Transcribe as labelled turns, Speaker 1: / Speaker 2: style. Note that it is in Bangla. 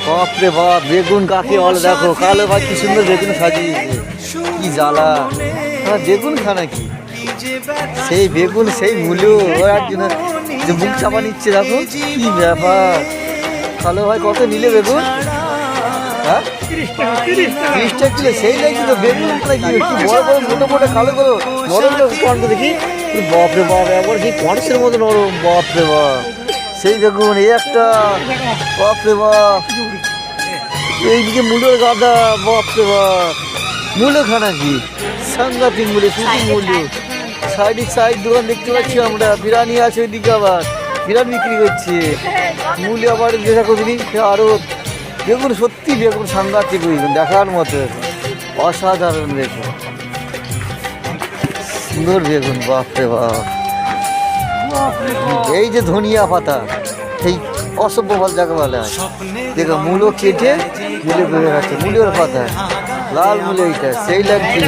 Speaker 1: বাপরে বাপ, বেগুন কাকে বলে দেখো, কালো ভাই কি সুন্দর বেগুন সাজিয়েছে, কি জ্বালা। বেগুন খানা কি, সেই বেগুন সেই মূল্য, একজন যে মুখ চাপা নিচ্ছে দেখো, কি ব্যাপার। কালো ভাই কত নিলে বেগুন? হ্যাঁ 30 টাকা কিলো, সেই লাগছে তো বেগুন নাকি, একটু বড় বড় মোটো মোটো কালো করো, নরম কণ্ঠ দেখি, বাপরে বাপ, একবার সেই কণসের মতো নরম, বাপরে বাপ সেই বেগুন। এই একটা, বাপরে বাপ, এইদিকে মূলোর গাদা, বাপরে বাপ, মূলো খানা কি সাংঘাতিক মূল্য, শুধু মূল্য। সাইড দোকান দেখতে পাচ্ছি আমরা, বিরিয়ানি আছে ওইদিকে, আবার বিরিয়ানি বিক্রি করছে, মূল্য আবার যেটা করবি আরও। বেগুন সত্যি, বেগুন সাংঘাতিক বেগুন, দেখার মতো, অসাধারণ বেগুন, সুন্দর বেগুন, বাপরে বাপ। এই যে ধনিয়া পাতা, সেই অসভ্য ফল যাকে বলা হয়, দেখো মূলো কেটে মূলে বেড়ে গেছে, মূলের পাতা, লাল মূলে, এইটা সেই লাগছে।